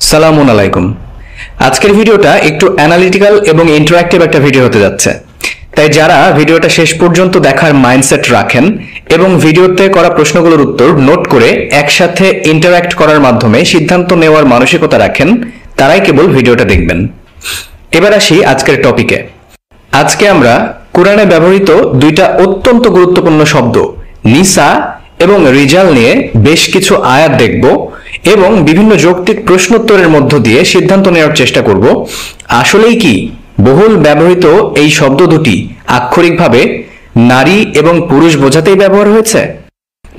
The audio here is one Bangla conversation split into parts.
সালামুন আলাইকুম। আজকের ভিডিওটা একটু অ্যানালিটিক্যাল এবং ইন্টারঅ্যাক্টিভ একটা ভিডিও হতে যাচ্ছে, তাই যারা ভিডিওটা শেষ পর্যন্ত দেখার মাইন্ডসেট রাখেন এবং ভিডিওতে করা প্রশ্নগুলোর উত্তর নোট করে একসাথে ইন্টারঅ্যাক্ট করার মাধ্যমে সিদ্ধান্ত নেওয়ার মানসিকতা রাখেন, তারাই কেবল ভিডিওটা দেখবেন। এবার আসি আজকের টপিকে। আজকে আমরা কোরআনে ব্যবহৃত দুইটা অত্যন্ত গুরুত্বপূর্ণ শব্দ নিসা এবং রিজাল নিয়ে বেশ কিছু আয়াত দেখব এবং বিভিন্ন যৌক্তিক প্রশ্নোত্তরের মধ্য দিয়ে সিদ্ধান্ত নেওয়ার চেষ্টা করব আসলেই কি বহুল ব্যবহৃত এই শব্দ দুটি আক্ষরিকভাবে নারী এবং পুরুষ বোঝাতেই ব্যবহার হয়েছে,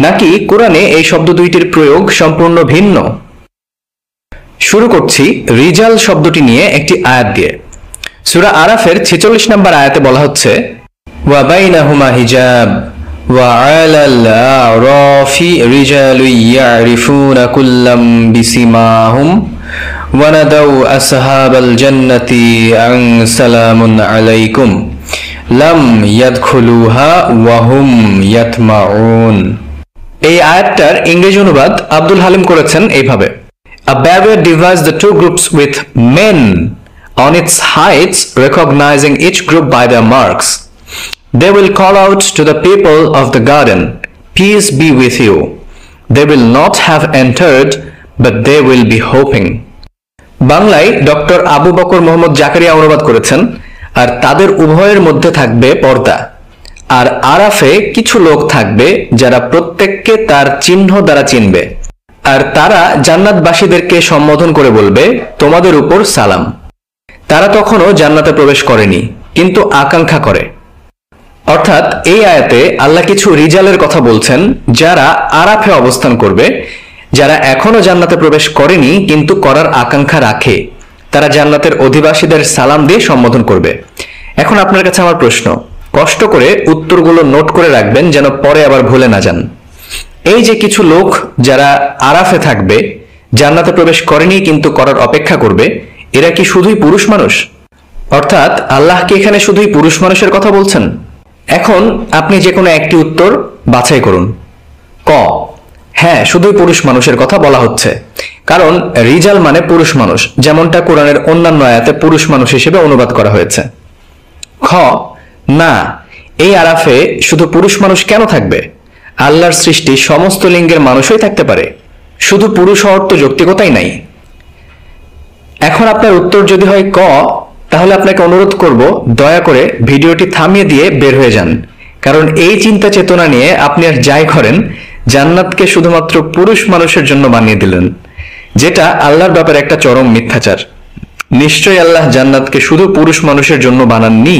নাকি কোরআনে এই শব্দ দুইটির প্রয়োগ সম্পূর্ণ ভিন্ন। শুরু করছি রিজাল শব্দটি নিয়ে একটি আয়াত দিয়ে। সূরা আরাফের 46 নম্বর আয়াতে বলা হচ্ছে, ওয়া বাইনাহুমা হিজাব ওয়া আলাল আরাফি রিজালু ইয়ারিফুনা কুল্লাম বিসিমাহুম ওয়া নাদাউ আসহাবাল জান্নাতি আন সালামুন আলাইকুম লাম ইয়াদখুলুহা ওয়া হুম ইয়াতমাউন। এই আয়াতটার ইংরেজি অনুবাদ আব্দুল হালিম করেছেন এইভাবে: A barrier divides the two groups with men on its heights, recognizing each group by their marks. They will call out to the people of the garden, peace be with you. They will not have entered, but they will be hoping. বাংলায় ডক্টর আবু বকর মোহাম্মদ জাকারিয়া অনুবাদ করেছেন, আর তাদের উভয়ের মধ্যে থাকবে পর্দা, আর আরাফে কিছু লোক থাকবে যারা প্রত্যেককে তার চিহ্ন দ্বারা চিনবে, আর তারা জান্নাতবাসীদেরকে সম্বোধন করে বলবে, তোমাদের উপর সালাম। তারা তখনও জান্নাতে প্রবেশ করেনি, কিন্তু আকাঙ্ক্ষা করে। অর্থাৎ এই আয়াতে আল্লাহ কিছু রিজালের কথা বলছেন যারা আরাফে অবস্থান করবে, যারা এখনো জান্নাতে প্রবেশ করেনি কিন্তু করার আকাঙ্ক্ষা রাখে। তারা জান্নাতের অধিবাসীদের সালাম দিয়ে সম্বোধন করবে। এখন আপনার কাছে আমার প্রশ্ন, কষ্ট করে উত্তরগুলো নোট করে রাখবেন যেন পরে আবার ভুলে না যান। এই যে কিছু লোক যারা আরাফে থাকবে, জান্নাতে প্রবেশ করেনি কিন্তু করার অপেক্ষা করবে, এরা কি শুধুই পুরুষ মানুষ? অর্থাৎ আল্লাহ কি এখানে শুধুই পুরুষ মানুষের কথা বলছেন? এখন আপনি যে কোনো একটি উত্তর বাছাই করুন। ক, হ্যাঁ, শুধুই পুরুষ মানুষের কথা বলা হচ্ছে, কারণ রিজাল মানে পুরুষ মানুষ, যেমনটা কোরআনের অন্যান্য আয়াতে পুরুষ মানুষ হিসেবে অনুবাদ করা হয়েছে। খ, না, এই আরাফে শুধু পুরুষ মানুষ কেন থাকবে? আল্লাহর সৃষ্টি সমস্ত লিঙ্গের মানুষই থাকতে পারে, শুধু পুরুষ হওয়ার তো যৌক্তিকতাই নাই। এখন আপনার উত্তর যদি হয় ক, তাহলে আপনাকে অনুরোধ করব দয়া করে ভিডিওটি থামিয়ে দিয়ে বের হয়ে যান, কারণ এই চিন্তা চেতনা নিয়ে আপনি আর যাই করেন জান্নাতকে শুধুমাত্র পুরুষ মানুষের জন্য বানিয়ে দিলেন, যেটা আল্লাহর ব্যাপারে একটা চরম মিথ্যাচার। নিশ্চয়ই আল্লাহ জান্নাতকে শুধু পুরুষ মানুষের জন্য বানাননি,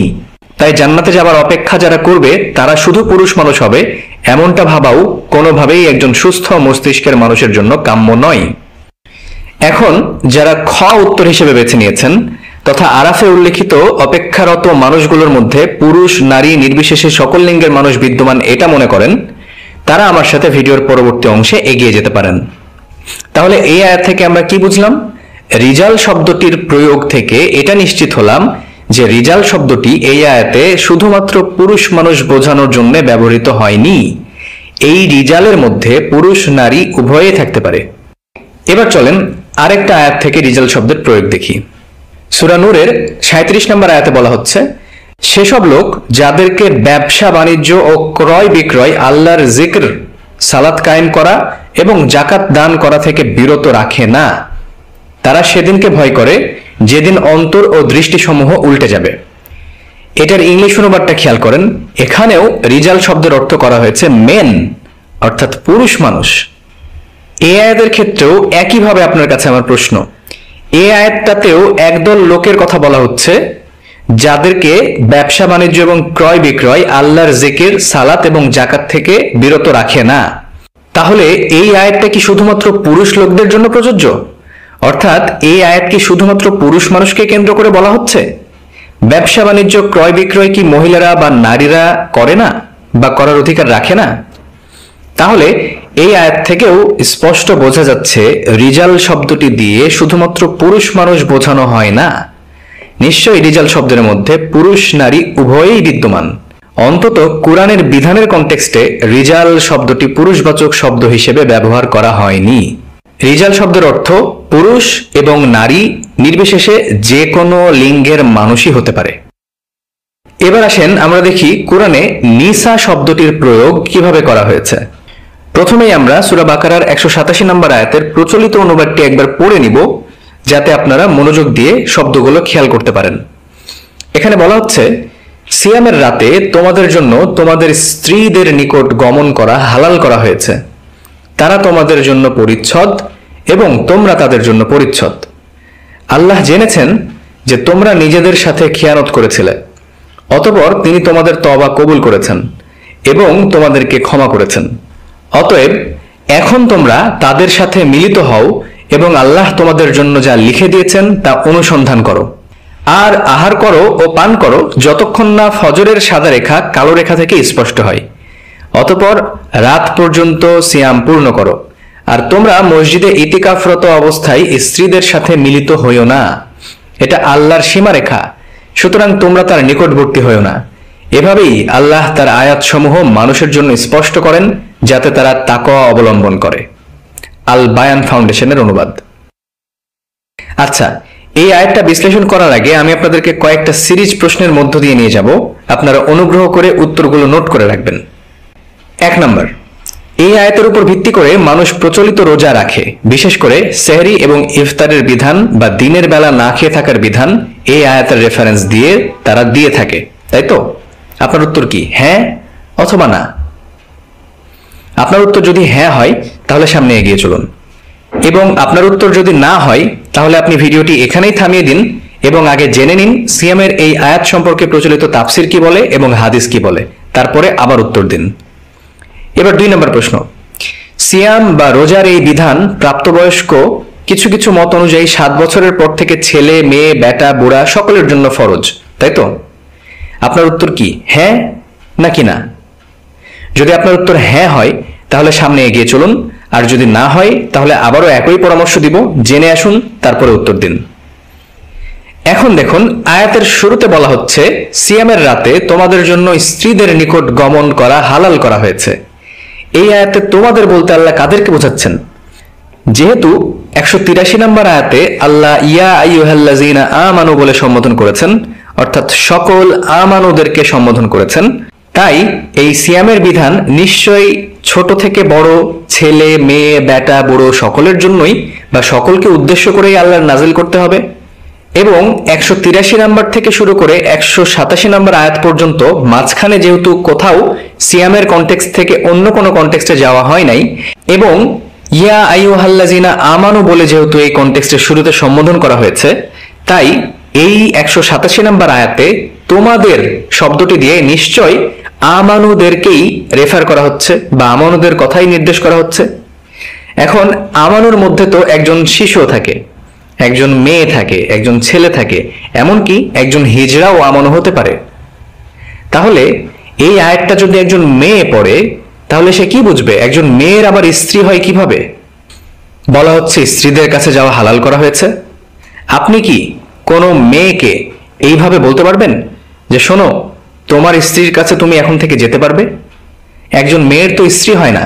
তাই জান্নাতে যাবার অপেক্ষা যারা করবে তারা শুধু পুরুষ মানুষ হবে এমনটা ভাবাও কোনোভাবেই একজন সুস্থ মস্তিষ্কের মানুষের জন্য কাম্য নয়। এখন যারা খ উত্তর হিসেবে বেছে নিয়েছেন তথা আরাফে উল্লেখিত অপেক্ষারত মানুষগুলোর মধ্যে পুরুষ নারী নির্বিশেষে সকল লিঙ্গের মানুষ বিদ্যমান এটা মনে করেন, তারা আমার সাথে ভিডিওর পরবর্তী অংশে এগিয়ে যেতে পারেন। তাহলে এই আয়াত থেকে আমরা কি বুঝলাম? রিজাল শব্দটির প্রয়োগ থেকে এটা নিশ্চিত হলাম যে রিজাল শব্দটি এই আয়াতে শুধুমাত্র পুরুষ মানুষ বোঝানোর জন্য ব্যবহৃত হয়নি। এই রিজালের মধ্যে পুরুষ নারী উভয়ে থাকতে পারে। এবার চলেন আরেকটা আয়াত থেকে রিজাল শব্দের প্রয়োগ দেখি। সূরা নূরের 37 নম্বর আয়াতে বলা হচ্ছে, সেসব লোক যাদেরকে ব্যবসা বাণিজ্য ও ক্রয় বিক্রয় আল্লাহর জিক্র সালাত কায়েম করা এবং জাকাত দান করা থেকে বিরত রাখে না, তারা সেদিনকে ভয় করে যেদিন অন্তর ও দৃষ্টিসমূহ উল্টে যাবে। এটার ইংলিশ অনুবাদটা খেয়াল করেন, এখানেও রিজাল শব্দের অর্থ করা হয়েছে মেন, অর্থাৎ পুরুষ মানুষ। এই আয়াতের ক্ষেত্রেও একইভাবে আপনার কাছে আমার প্রশ্ন, এই আয়াতটাতেও একদল লোকের কথা বলা হচ্ছে যাদেরকে ব্যবসা বাণিজ্য এবং ক্রয় বিক্রয় আল্লাহর জিকির সালাত এবং জাকাত থেকে বিরত রাখে না। তাহলে এই আয়াতটা কি শুধুমাত্র পুরুষ লোকদের জন্য প্রযোজ্য? অর্থাৎ এই আয়াত কি শুধুমাত্র পুরুষ মানুষকে কেন্দ্র করে বলা হচ্ছে? ব্যবসা বাণিজ্য ক্রয় বিক্রয় কি মহিলারা বা নারীরা করে না বা করার অধিকার রাখে না? তাহলে এই আয়াত থেকেও স্পষ্ট বোঝা যাচ্ছে রিজাল শব্দটি দিয়ে শুধুমাত্র পুরুষ মানুষ বোঝানো হয় না, নিশ্চয়ই রিজাল শব্দের মধ্যে পুরুষ নারী উভয়েই বিদ্যমান। অন্তত কোরআনের বিধানের কনটেক্সটে রিজাল শব্দটি পুরুষবাচক শব্দ হিসেবে ব্যবহার করা হয়নি। রিজাল শব্দের অর্থ পুরুষ এবং নারী নির্বিশেষে যে কোনো লিঙ্গের মানুষই হতে পারে। এবার আসেন আমরা দেখি কোরআনে নিসা শব্দটির প্রয়োগ কিভাবে করা হয়েছে। প্রথমেই আমরা সূরা বাকারার 187 নম্বর আয়াতের প্রচলিত অনুবাদটি একবার পড়ে নিব, যাতে আপনারা মনোযোগ দিয়ে শব্দগুলো খেয়াল করতে পারেন। এখানে বলা হচ্ছে, সিয়ামের রাতে তোমাদের জন্য তোমাদের স্ত্রীদের নিকট গমন করা হালাল করা হয়েছে। তারা তোমাদের জন্য পরিচ্ছদ এবং তোমরা তাদের জন্য পরিচ্ছদ। আল্লাহ জেনেছেন যে তোমরা নিজেদের সাথে খিয়ানত করেছিলে, অতঃপর তিনি তোমাদের তওবা কবুল করেছেন এবং তোমাদেরকে ক্ষমা করেছেন। অতএব এখন তোমরা তাদের সাথে মিলিত হও এবং আল্লাহ তোমাদের জন্য যা লিখে দিয়েছেন তা অনুসন্ধান করো। আর আহার করো ও পান করো যতক্ষণ না ফজরের সাদা রেখা কালো রেখা থেকে স্পষ্ট হয়। অতঃপর রাত পর্যন্ত সিয়াম পূর্ণ করো। আর তোমরা মসজিদে ইতিকাফরত অবস্থায় স্ত্রীদের সাথে মিলিত হইও না, এটা আল্লাহর সীমারেখা, সুতরাং তোমরা তার নিকটবর্তী হইও না। এভাবেই আল্লাহ তার আয়াতসমূহ মানুষের জন্য স্পষ্ট করেন যাতে তারা তাকওয়া অবলম্বন করে। আল বায়ান ফাউন্ডেশনের অনুবাদ। আচ্ছা, এই আয়াতটা বিশ্লেষণ করার আগে আমি আপনাদেরকে কয়েকটা সিরিজ প্রশ্নের মধ্য দিয়ে নিয়ে যাব, আপনারা অনুগ্রহ করে উত্তরগুলো নোট করে রাখবেন। 1 নম্বর, এই আয়াতের উপর ভিত্তি করে মানুষ প্রচলিত রোজা রাখে, বিশেষ করে সেহরি এবং ইফতারের বিধান বা দিনের বেলা না খেয়ে থাকার বিধান এই আয়াতের রেফারেন্স দিয়ে তারা দিয়ে থাকে, তাই তো? আপনার উত্তর কি, হ্যাঁ অথবা না? আপনার উত্তর যদি হ্যাঁ হয় তাহলে সামনে এগিয়ে চলুন, এবং আপনার উত্তর যদি না হয় তাহলে আপনি ভিডিওটি এখানেই থামিয়ে দিন এবং আগে জেনে নিন সিয়ামের এই আয়াত সম্পর্কে প্রচলিত তাফসির কি বলে এবং হাদিস কি বলে, তারপরে আবার উত্তর দিন। এবার 2 নম্বর প্রশ্ন, সিয়াম বা রোজার এই বিধান প্রাপ্তবয়স্ক কিছু কিছু মত অনুযায়ী 7 বছরের পর থেকে ছেলে মেয়ে বেটা বুড়া সকলের জন্য ফরজ, তাই তো? আপনার উত্তর কি, হ্যাঁ নাকি না? যদি আপনার উত্তর হ্যাঁ হয় তাহলে সামনে এগিয়ে চলুন, আর যদি না হয় তাহলে আবারও একই পরামর্শ দিব, জেনে আসুন তারপরে উত্তর দিন। এখন দেখুন, আয়াতের শুরুতে বলা হচ্ছে সিয়ামের রাতে তোমাদের জন্য স্ত্রীদের নিকট গমন করা হালাল করা হয়েছে। এই আয়াতে তোমাদের বলতে আল্লাহ কাদেরকে বোঝাচ্ছেন? যেহেতু 183 নম্বর আয়াতে আল্লাহ ইয়া আইয়ুহাল্লাযীনা আমানু বলে সম্বোধন করেছেন, অর্থাৎ সকল আমানুদেরকে সম্বোধন করেছেন, তাই এই সিয়ামের বিধান নিশ্চয়ই ছোট থেকে বড়, ছেলে মেয়ে বেটা বুড়ো সকলের জন্যই বা সকলকে উদ্দেশ্য করেই আল্লাহর নাজিল করতে হবে। এবং 183 নম্বর থেকে শুরু করে 187 নম্বর আয়াত পর্যন্ত মাঝখানে যেহেতু কোথাও সিয়ামের কনটেক্সট থেকে অন্য কোনো কনটেক্সটে যাওয়া হয় নাই, এবং ইয়া আইয়ুহাল্লাযীনা আমানু বলে যেহেতু এই কনটেক্সটের শুরুতে সম্বোধন করা হয়েছে, তাই এই 187 নম্বর আয়াতে তোমাদের শব্দটি দিয়ে নিশ্চয় আমানুদেরকেই রেফার করা হচ্ছে বা আমানুদের কথাই নির্দেশ করা হচ্ছে। এখন আমানুর মধ্যে তো একজন শিশুও থাকে, একজন মেয়ে থাকে, একজন ছেলে থাকে, এমনকি একজন হিজড়াও আমানু হতে পারে। তাহলে এই আয়াতটা যদি একজন মেয়ে পড়ে তাহলে সে কি বুঝবে? একজন মেয়ের আবার স্ত্রী হয় কিভাবে? বলা হচ্ছে স্ত্রীদের কাছে যাওয়া হালাল করা হয়েছে। আপনি কি কোনো মেয়েকে এইভাবে বলতে পারবেন যে শোনো, তোমার স্ত্রীর কাছে তুমি এখন থেকে যেতে পারবে? একজন মেয়ের তো স্ত্রী হয় না।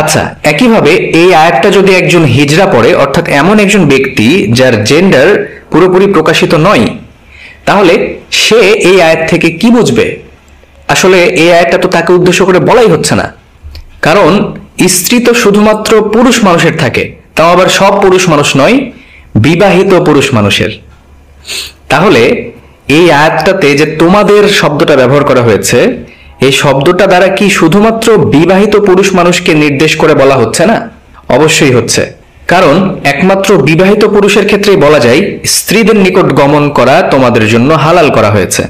আচ্ছা, একইভাবে এই আয়াতটা যদি একজন হিজড়া পড়ে, অর্থাৎ এমন একজন ব্যক্তি যার জেন্ডার পুরোপুরি প্রকাশিত নয়, তাহলে সে এই আয়াত থেকে কি বুঝবে? আসলে এই আয়াতটা তো তাকে উদ্দেশ্য করে বলাই হচ্ছে না, কারণ স্ত্রী তো শুধুমাত্র পুরুষ মানুষের থাকে, তাও আবার সব পুরুষ মানুষ নয়, বিবাহিত পুরুষ মানুষের। তাহলে এই আয়াতটাতে যে তোমাদের শব্দটা ব্যবহার করা হয়েছে, এই শব্দটা দ্বারা কি শুধুমাত্র বিবাহিত পুরুষ মানুষকে নির্দেশ করে বলা হচ্ছে না? অবশ্যই হচ্ছে, কারণ একমাত্র বিবাহিত পুরুষের ক্ষেত্রেই বলা যায় স্ত্রীদের নিকট গমন করা তোমাদের জন্য হালাল করা হয়েছে।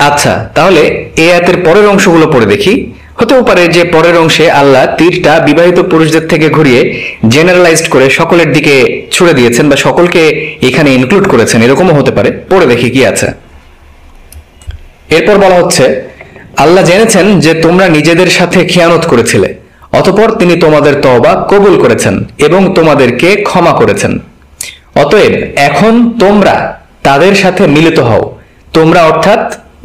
আচ্ছা, তাহলে এই আয়াতের পরের অংশগুলো পড়ে দেখি। হতেও পারে যে পরের অংশে আল্লাহ তীরটা বিবাহিত পুরুষদের থেকে ঘুরিয়ে জেনারেলাইজড করে সকলের দিকে ছুড়ে দিয়েছেন বা সকলকে এখানে ইনক্লুড করেছেন, এরকমও হতে পারে। পড়ে দেখি কি আছে। এরপর বলা হচ্ছে আল্লাহ জেনেছেন যে তোমরা নিজেদের সাথে খিয়ানত করেছিলে, অতঃপর তিনি তোমাদের তওবা কবুল করেছেন এবং তোমাদেরকে ক্ষমা করেছেন। অতএব এখন তোমরা তাদের সাথে মিলিত হও। তোমরা অর্থাৎ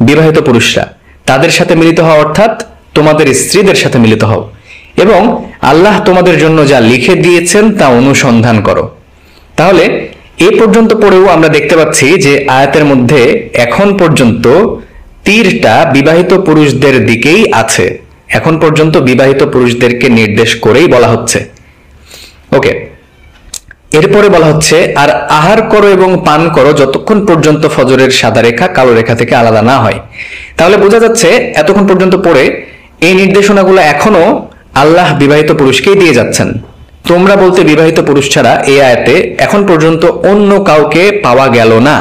বিবাহিত পুরুষরা, তাদের সাথে মিলিত হও অর্থাৎ তোমাদের স্ত্রীদের সাথে মিলিত হও। এবং আল্লাহ তোমাদের জন্য যা লিখে দিয়েছেন তা অনুসন্ধান করো। তাহলে এ পর্যন্ত পড়েও আমরা দেখতে পাচ্ছি যে আয়াতের মধ্যে এখন পর্যন্ত তীরটা বিবাহিত পুরুষদের দিকেই আছে। এখন পর্যন্ত বিবাহিত পুরুষদেরকে নির্দেশ করেই বলা হচ্ছে। ওকে, এরপরে বলা হচ্ছে আর আহার করো এবং পান করো যতক্ষণ পর্যন্ত ফজরের সাদা রেখা কালো রেখা থেকে আলাদা না হয়। তাহলে বোঝা যাচ্ছে এতক্ষণ পর্যন্ত পড়ে এই নির্দেশনাগুলো এখনো আল্লাহ বিবাহিত পুরুষকেই দিয়ে যাচ্ছেন। তোমরা বলতে বিবাহিত পুরুষ ছাড়া এই আয়াতে এখন পর্যন্ত অন্য কাউকে পাওয়া গেল না।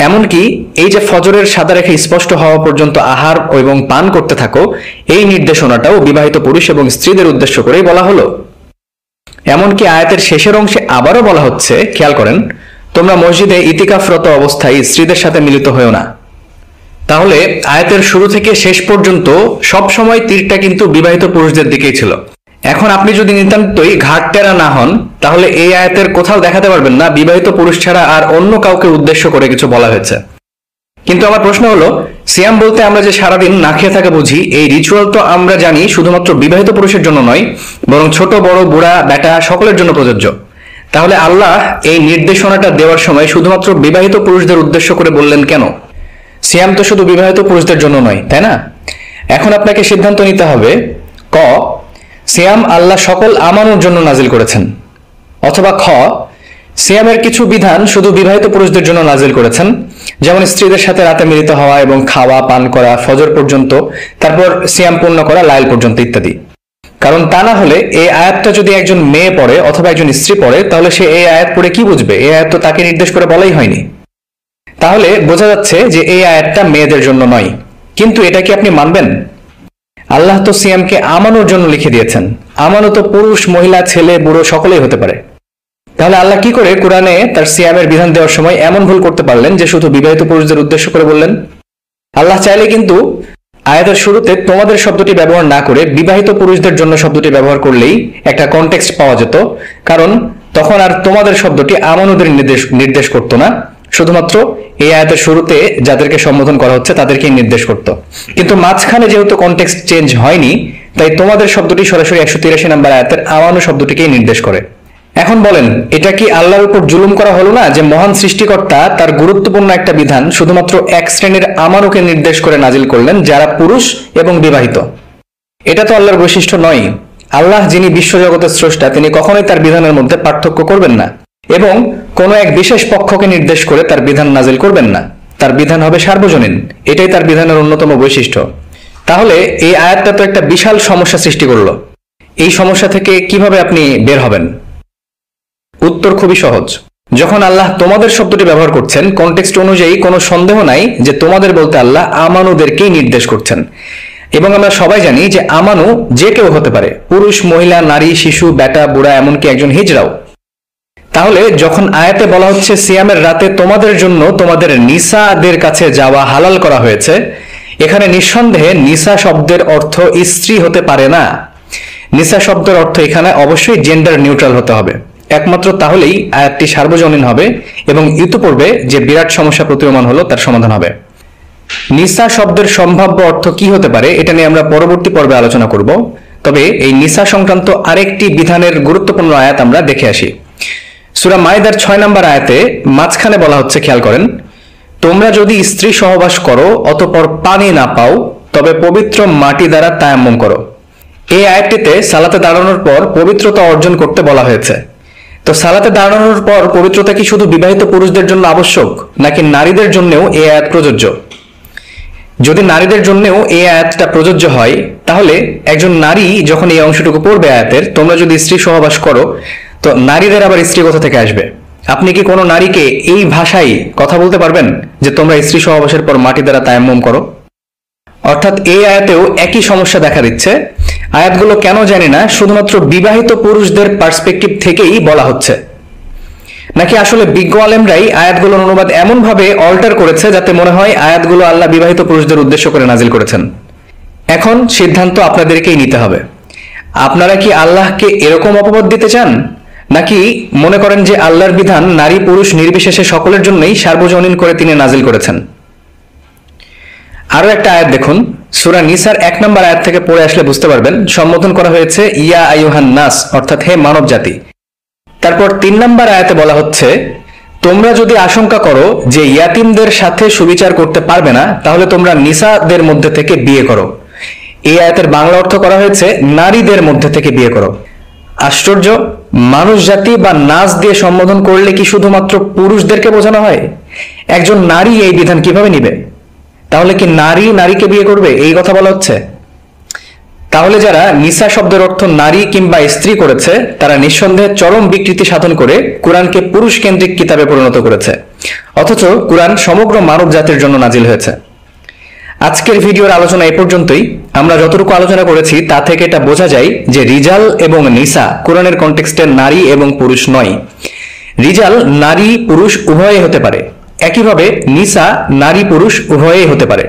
এমনকি এই যে ফজরের সাদা রেখা স্পষ্ট হওয়া পর্যন্ত আহার এবং পান করতে থাকো, এই নির্দেশনাটাও বিবাহিত পুরুষ এবং স্ত্রীদের উদ্দেশ্য করেই বলা হলো। এমনকি আয়াতের শেষের অংশে আবারও বলা হচ্ছে, খেয়াল করেন, তোমরা মসজিদে ইতিকাফরত অবস্থায় স্ত্রীদের সাথে মিলিত হয়েও না। তাহলে আয়াতের শুরু থেকে শেষ পর্যন্ত সব সময় তীরটা কিন্তু বিবাহিত পুরুষদের দিকেই ছিল। এখন আপনি যদি নিতান্তই ঘাটতেরা না হন, তাহলে এই আয়াতের কোথাও দেখাতে পারবেন না বিবাহিত পুরুষ ছাড়া আর অন্য কাউকে উদ্দেশ্য করে কিছু বলা হয়েছে। কিন্তু আমার প্রশ্ন হলো, সিয়াম বলতে আমরা যে সারাদিন না খেয়ে থাকে বুঝি, এই রিচুয়াল তো আমরা জানি শুধুমাত্র বিবাহিত পুরুষের জন্য নয়, বরং ছোট বড় বুড়া বেটা সকলের জন্য প্রযোজ্য। তাহলে আল্লাহ এই নির্দেশনাটা দেওয়ার সময় শুধুমাত্র বিবাহিত পুরুষদের উদ্দেশ্য করে বললেন কেন? সিয়াম তো শুধু বিবাহিত পুরুষদের জন্য নয়, তাই না? এখন আপনাকে সিদ্ধান্ত নিতে হবে, ক, সিয়াম আল্লাহ সকল আমানুর জন্য নাজিল করেছেন, অথবা খ, সিয়ামের কিছু বিধান শুধু বিবাহিত পুরুষদের জন্য নাজিল করেছেন, যেমন স্ত্রীদের সাথে রাতে মিলিত হওয়া এবং খাওয়া পান করা ফজর পর্যন্ত, তারপর সিয়াম পূর্ণ করা লাইল পর্যন্ত ইত্যাদি। কারণ তা না হলে এই আয়াতটা যদি একজন মেয়ে পড়ে অথবা একজন স্ত্রী পড়ে, তাহলে সে এই আয়াত পড়ে কি বুঝবে? এই আয়াত তো তাকে নির্দেশ করে বলাই হয়নি। তাহলে বোঝা যাচ্ছে যে এই আয়াতটা মেয়েদের জন্য নয়। কিন্তু এটা কি আপনি মানবেন? আল্লাহ তো সিয়ামকে আমানুর জন্য লিখে দিয়েছেন। আমানু তো পুরুষ মহিলা ছেলে বুড়ো সকলেই হতে পারে। তাহলে আল্লাহ কি করে কোরআনে তার সিয়ামের বিধান দেওয়ার সময় এমন ভুল করতে পারলেন যে শুধু বিবাহিত পুরুষদের উদ্দেশ্য করে বললেন? আল্লাহ চাইলে কিন্তু আয়াতের শুরুতে তোমাদের শব্দটি ব্যবহার না করে বিবাহিত পুরুষদের জন্য শব্দটি ব্যবহার করলেই একটা কনটেক্সট পাওয়া যেত, কারণ তখন আর তোমাদের শব্দটি আমানুদের নির্দেশ করতো না, শুধুমাত্র এই আয়াতের শুরুতে যাদেরকে সম্বোধন করা হচ্ছে তাদেরকেই নির্দেশ করত। কিন্তু মাঝখানে যেহেতু কনটেক্সট চেঞ্জ হয়নি, তাই তোমাদের শব্দটি সরাসরি 183 নম্বর আয়াতের আমানু শব্দটিকেই নির্দেশ করে। এখন বলেন, এটা কি আল্লাহর উপর জুলুম করা হলো না যে মহান সৃষ্টিকর্তা তার গুরুত্বপূর্ণ একটা বিধান শুধুমাত্র এক শ্রেণীর আমানুকে নির্দেশ করে নাজিল করলেন, যারা পুরুষ এবং বিবাহিত? এটা তো আল্লাহর বৈশিষ্ট্য নয়। আল্লাহ যিনি বিশ্বজগতের স্রষ্টা, তিনি কখনোই তার বিধানের মধ্যে পার্থক্য করবেন না এবং কোনো এক বিশেষ পক্ষকে নির্দেশ করে তার বিধান নাজিল করবেন না। তার বিধান হবে সার্বজনীন, এটাই তার বিধানের অন্যতম বৈশিষ্ট্য। তাহলে এই আয়াতটা তো একটা বিশাল সমস্যা সৃষ্টি করলো। এই সমস্যা থেকে কিভাবে আপনি বের হবেন? উত্তর খুবই সহজ। যখন আল্লাহ তোমাদের শব্দটি ব্যবহার করছেন, কনটেক্সট অনুযায়ী কোনো সন্দেহ নাই যে তোমাদের বলতে আল্লাহ আমানুদেরকেই নির্দেশ করছেন। এবং আমরা সবাই জানি যে আমানু যে কেউ হতে পারে, পুরুষ মহিলা নারী শিশু বেটা বুড়া এমনকি একজন হিজড়াও। তাহলে যখন আয়াতে বলা হচ্ছে সিয়ামের রাতে তোমাদের জন্য তোমাদের নিসাদের কাছে যাওয়া হালাল করা হয়েছে, এখানে নিঃসন্দেহে নিসা শব্দের অর্থ স্ত্রী হতে পারে না। নিসা শব্দের অর্থ এখানে অবশ্যই জেন্ডার নিউট্রাল হতে হবে। একমাত্র তাহলেই আয়াতটি সার্বজনীন হবে এবং ইতিপূর্বে যে বিরাট সমস্যা প্রতীয়মান হলো তার সমাধান হবে। নিসা শব্দের সম্ভাব্য অর্থ কি হতে পারে এটা নিয়ে আমরা পরবর্তী পর্বে আলোচনা করব। তবে এই নিসা সংক্রান্ত আরেকটি বিধানের গুরুত্বপূর্ণ আয়াত আমরা দেখে আসি। সূরা মাইদার 6 নম্বর আয়াতে মাঝখানে বলা হচ্ছে, খেয়াল করেন, তোমরা যদি স্ত্রী সহবাস করো অতঃপর পানি না পাও তবে পবিত্র মাটি দ্বারা তায়াম্মুম করো। এই আয়াতটিতে সালাতে দাঁড়ানোর পর পবিত্রতা অর্জন করতে বলা হয়েছে। তো সালাতে দাঁড়ানোর পর পবিত্রতা কি শুধু বিবাহিত পুরুষদের জন্য আবশ্যক, নাকি নারীদের জন্যও এই আয়াত প্রযোজ্য? যদি নারীদের জন্যও এই আয়াতটা প্রযোজ্য হয়, তাহলে একজন নারী যখন এই অংশটুকু পড়বে আয়াতের, তোমরা যদি স্ত্রী সহবাস করো, তো নারীদের আবার স্ত্রী কোথা থেকে আসবে? আপনি কি কোনো নারীকে এই ভাষায় কথা বলতে পারবেন যে তোমরা স্ত্রী সহবাসের পর মাটি দ্বারা তায়াম্মুম করো? অর্থাৎ এই আয়াতেও একই সমস্যা দেখা দিচ্ছে। আয়াতগুলো কেন জানি না শুধুমাত্র বিবাহিত পুরুষদের পার্সপেক্টিভ থেকেই বলা হচ্ছে, নাকি আসলে বিজ্ঞ আলেমরাই আয়াতগুলোর অনুবাদ এমন ভাবে অল্টার করেছে যাতে মনে হয় আয়াতগুলো আল্লাহ বিবাহিত পুরুষদের উদ্দেশ্য করে নাজিল করেছেন? এখন সিদ্ধান্ত আপনাদেরকেই নিতে হবে। আপনারা কি আল্লাহকে এরকম অপবাদ দিতে চান, নাকি মনে করেন যে আল্লাহর বিধান নারী পুরুষ নির্বিশেষে সকলের জন্যই সার্বজনীন করে তিনি নাজিল করেছেন? আরো একটা আয়াত দেখুন, সূরা নিসার 1 নম্বর আয়াত থেকে পড়ে আসলে বুঝতে পারবেন সম্বোধন করা হয়েছে ইয়া আইয়ুহান নাস, অর্থাৎ হে মানব জাতি। তারপর 3 নম্বর আয়াতে বলা হচ্ছে তোমরা যদি আশঙ্কা করো যে ইয়াতিমদের সাথে সুবিচার করতে পারবে না, তাহলে তোমরা নিসাদের মধ্যে থেকে বিয়ে করো। এই আয়াতের বাংলা অর্থ করা হয়েছে নারীদের মধ্যে থেকে বিয়ে করো। আশ্চর্য, মানুষ জাতি বা নাস দিয়ে সম্বোধন করলে কি শুধুমাত্র পুরুষদেরকে বোঝানো হয়? একজন নারী এই বিধান কিভাবে নিবে? তাহলে কি নারী নারীকে বিয়ে করবে, এই কথা বলা হচ্ছে? তাহলে যারা নিসা শব্দের অর্থ নারী কিংবা স্ত্রী করেছে তারা নিঃসন্দেহে চরম বিকৃতি সাধন করে কোরআনকে পুরুষ কেন্দ্রিক কিতাবে পরিণত করেছে, অথচ কোরআন সমগ্র মানব জাতির জন্য নাজিল হয়েছে। আজকের ভিডিওর আলোচনা এই পর্যন্তই। আমরা যতটুকু আলোচনা করেছি তা থেকে এটা বোঝা যায় যে রিজাল এবং নিসা কোরআনের কনটেক্সটে নারী এবং পুরুষ নয়। রিজাল নারী পুরুষ উভয়ই হতে পারে, একইভাবে নিসা নারী পুরুষ উভয়ই হতে পারে।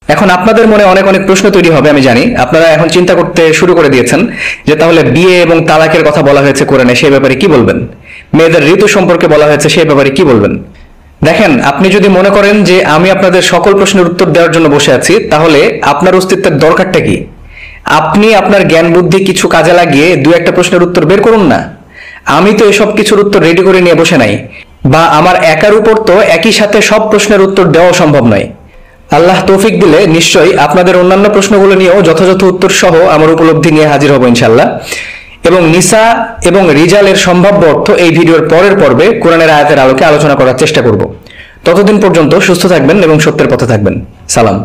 এখন আপনাদের মনে অনেক অনেক প্রশ্ন তৈরি হবে, আমি জানি আপনারা এখন চিন্তা করতে শুরু করে দিয়েছেন যে তাহলে বিয়ে এবং তালাকের কথা বলা হয়েছে কোরআনে, সেই ব্যাপারে কি বলবেন? মেয়েদের ঋতু সম্পর্কে বলা হয়েছে, সেই ব্যাপারে কি বলবেন? দেখেন, আপনি যদি মনে করেন যে আমি আপনাদের সকল প্রশ্নের উত্তর দেওয়ার জন্য বসে আছি, তাহলে আপনার অস্তিত্বের দরকারটা কি? আপনি আপনার জ্ঞান বুদ্ধি কিছু কাজে লাগিয়ে দু একটা প্রশ্নের উত্তর বের করুন না। আমি তো এসব কিছুর উত্তর রেডি করে নিয়ে বসে নাই, বা আমার একার উপর তো একই সাথে সব প্রশ্নের উত্তর দেওয়া সম্ভব নয়। আল্লাহ তৌফিক দিলে নিশ্চয়ই আপনাদের অন্যান্য প্রশ্নগুলো নিয়েও যথাযথ উত্তর সহ আমার উপলব্ধি নিয়ে হাজির হব ইনশাল্লাহ। এবং নিসা এবং রিজালের সম্ভাব্য অর্থ এই ভিডিওর পরের পর্বে কোরআনের আয়াতের আলোকে আলোচনা করার চেষ্টা করব। ততদিন পর্যন্ত সুস্থ থাকবেন এবং সত্যের পথে থাকবেন। সালাম।